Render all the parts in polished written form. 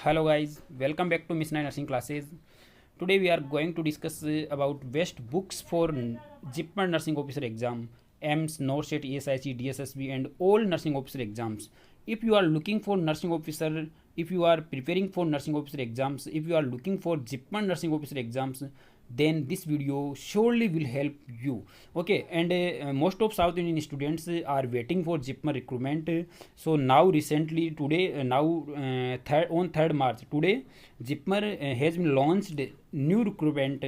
Hello guys, welcome back to Miss Nine Nursing classes. Today we are going to discuss about best books for JIPMER Nursing Officer exam, AIMS, NORSET, ESIC, DSSB and all nursing officer exams. If you are looking for nursing officer, if you are preparing for nursing officer exams, if you are looking for JIPMER Nursing Officer exams, then this video surely will help you. Okay, and most of South Indian students are waiting for JIPMER recruitment. So now recently today on 3rd March today JIPMER has been launched new recruitment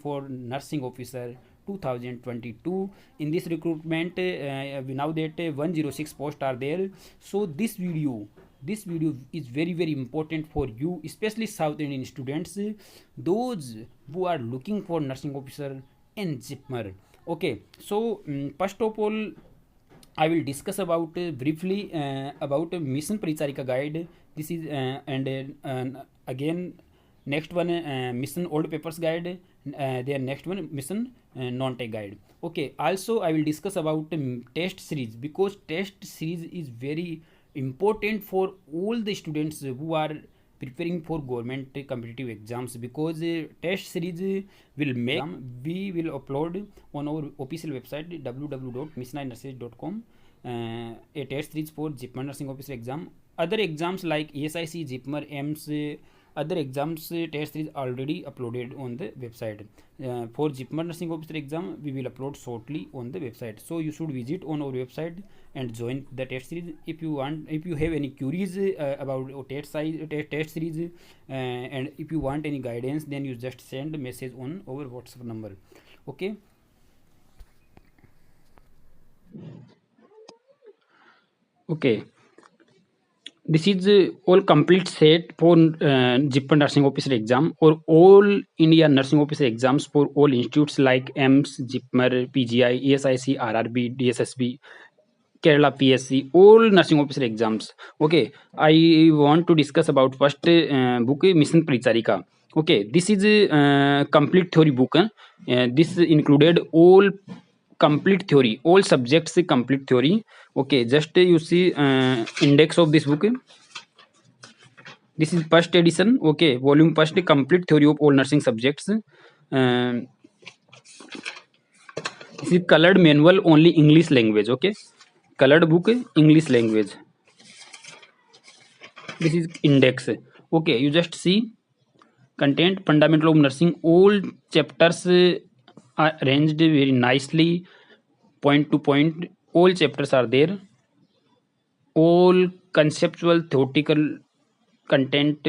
for nursing officer 2022. In this recruitment we now that 106 posts are there. So this video is very important for you, especially South Indian students, those who are looking for nursing officer in JIPMER. Okay, so first of all I will discuss about briefly about Mission Paricharika guide. This is again next one Mission Old Papers guide. Then next one Mission Non-Tech guide. Okay. Also I will discuss about test series, because test series is very important for all the students who are preparing for government competitive exams, because test series will make we will upload on our official website www.miss9nurses.com a test series for JIPMER nursing officer exam. Other exams like ESIC, JIPMER, AIMS, other exams test series already uploaded on the website. For JIPMER nursing officer exam we will upload shortly on the website, so you should visit on our website and join the test series. If you have any queries about test series, and if you want any guidance, then you just send a message on our WhatsApp number. Okay. Okay, this is all complete set for JIPMER nursing officer exam or all India nursing officer exams for all institutes like AIMS, JIPMER, PGI, ESIC, RRB, DSSB, Kerala PSC, all nursing officer exams. Okay, I want to discuss about first book Mission Paricharika. Okay, this is a complete theory book. This included all complete theory, all subjects complete theory. Okay, just you see index of this book. This is first edition. Okay, volume first, complete theory of all nursing subjects. This is colored manual, only English language. Okay, colored book, English language. This is index. Okay, you just see content, fundamental of nursing. All chapters are arranged very nicely, point to point. All chapters are there. All conceptual theoretical content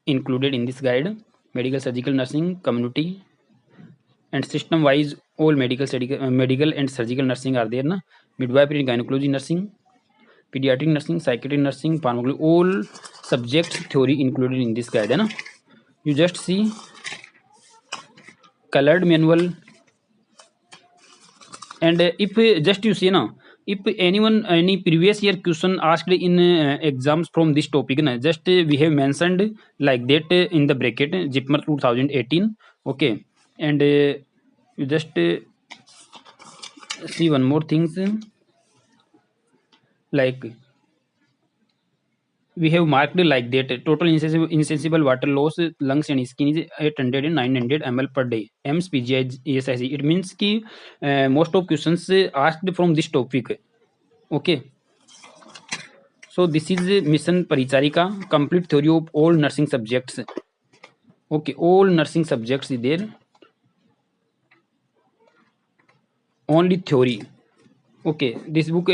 included in this guide. Medical, surgical, nursing, community, and system wise all medical and surgical nursing are there na. Midwifery and gynecology nursing, pediatric nursing, psychiatric nursing, pharmacology, all subjects theory included in this guide है ना. You just see colored manual, and if just you see na, if any previous year question asked in exams from this topic na, just we have mentioned like that in the bracket JIPMER 2018. Okay, and you just see one more things, like we have marked like that total insensible water loss lungs and skin is 800 and 900 ml per day. AIMS, PGI, ESIC. It means ki most of questions asked from this topic. Okay, so this is Mission Paricharika, complete theory of all nursing subjects. Okay, all nursing subjects is there, only theory. Okay, this book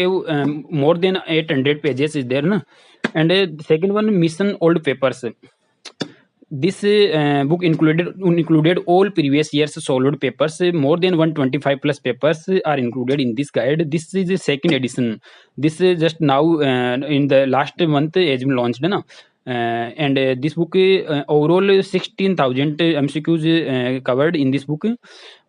more than 800 pages is there na. And the second one, Mission Old Papers. This book included all previous years solved papers. More than 125 plus papers are included in this guide. This is the second edition. This is just now in the last month has been launched na. And this book overall 16,000 MCQs covered in this book.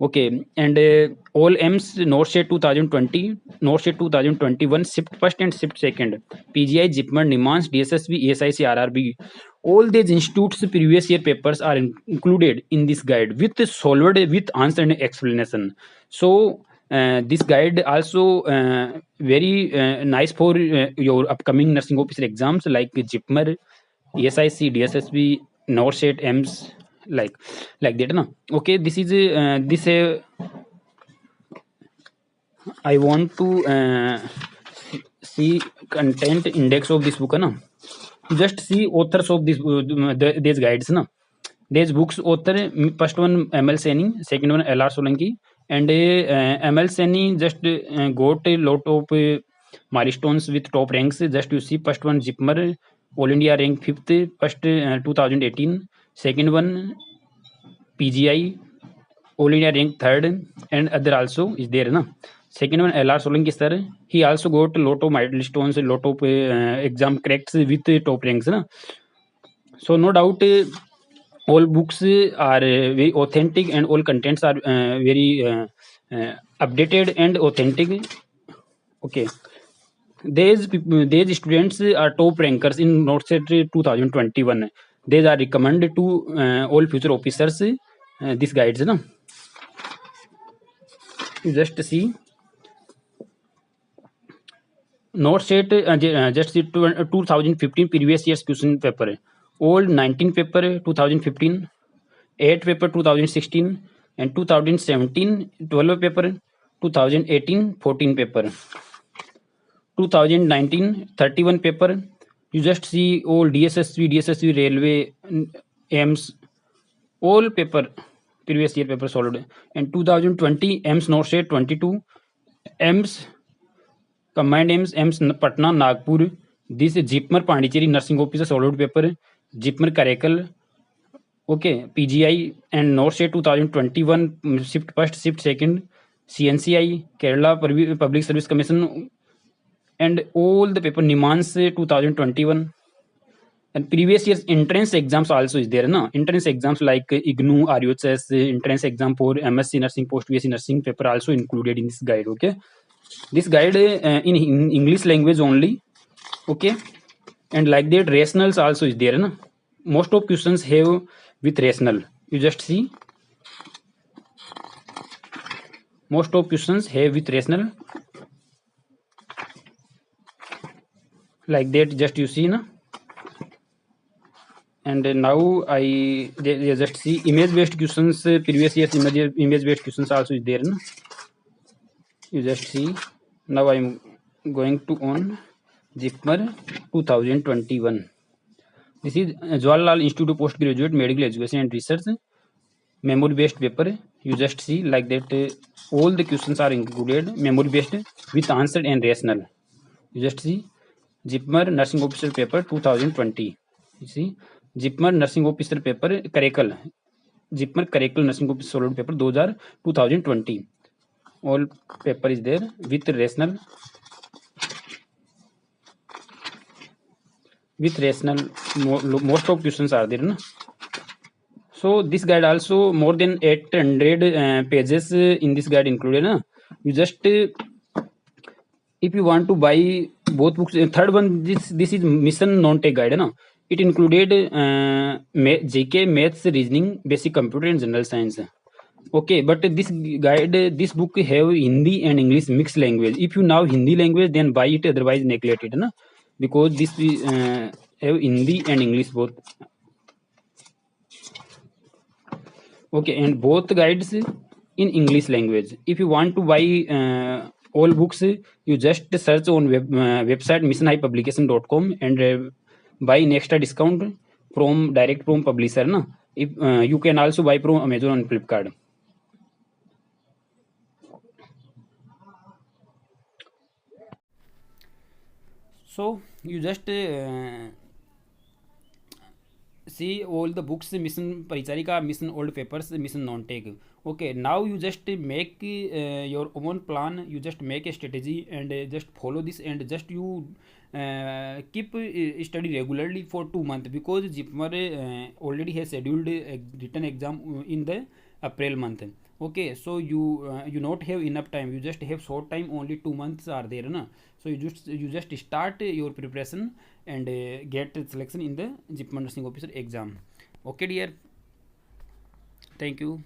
Okay, and all AIMS, NORSET 2020, NORSET 2021, SIFT first and SIFT second, PGI, JIPMER, NIMANS, DSSB, ESIC, RRB. All these institutes previous year papers are included in this guide with solved with answer and explanation. So this guide also very nice for your upcoming nursing officer exams like JIPMER, ESIC, DSSB, NORSET, EMS, like that na. Okay, this is this I want to see content index of this book na. Just see authors of this these guides na. These books author, first one ML Saini, second one LR Solanki, and ML Saini just got a lot of milestones with top ranks. Just you see, first one Zipmer, All India rank 5th, first 2018. Second one PGI, All India rank 3rd, and other also is there na. Second one LR Solanki sir, he also got a lot of milestones, a lot of exam cracks with top ranks na. So no doubt all books are very authentic and all contents are very updated and authentic. Okay, these students are top rankers in NORSET 2021. These are recommended to all future officers. These guides, na. You just see NORSET, just see 2015 previous year's question paper. Old 19 paper 2015, 8 paper 2016, and 2017 12 paper, 2018 14 paper, 2019 31 paper. You just see all DSSV railway, AIMS, all paper previous year paper solved. And 2020 AIMS NORSET 22, AIMS combined AIMS Patna Nagpur. This Jipmer Pondicherry nursing officer solved paper, Jipmer Karakal. Okay, PGI and NORSET 2021 shift first, shift second, CNCI, Kerala Public Service Commission, and all the paper Nimans 2021. And previous year's entrance exams also is there, na. Entrance exams like IGNOU, RUHS, entrance exam for MSc nursing, post BSc nursing paper also included in this guide. Okay, this guide in English language only. Okay, and like that rationals also is there, na. Most of questions have with rational. You just see most of questions have with rational, like that. Just you see na. And now they just see image based questions. Previous year's image based questions also is there, na. You just see. Now I'm going to on Jipmer 2021. This is Jawaharlal Institute of Postgraduate Medical Education and Research memory based paper. You just see like that all the questions are included memory based with answered and rational. You just see Jipmer Nursing Officer paper 2020. You see Jipmer Nursing Officer paper Karakal. Jipmer Karakal Nursing Officer solid paper 2020. All paper is there with rational. With rational, most of questions are there, na. So this guide also more than 800 pages in this guide included, na. You just if you want to buy both books, third one this is Mission Non-Tech guide, na. It included JK Maths, Reasoning, Basic Computer and General Science. Okay, but this guide, this book have Hindi and English mixed language. If you know Hindi language, then buy it. Otherwise, neglect it, na. Because this have Hindi and English both. Okay, and both guides in English language. If you want to buy all books, you just search on website missionhighpublication.com and buy an extra discount from direct from publisher, na. If you can also buy from Amazon and Flipkart. So you just see all the books, Mission Paricharika, Mission Old Papers, Mission Non-Tech. Okay, now you just make your own plan. You just make a strategy and just follow this and just you keep study regularly for 2 months, because Jipmer already has scheduled a written exam in the April month. Okay, so you not have enough time. You just have short time. Only 2 months are there, na. So you just start your preparation and get selection in the Jipmer Nursing Officer exam. Okay, dear. Thank you.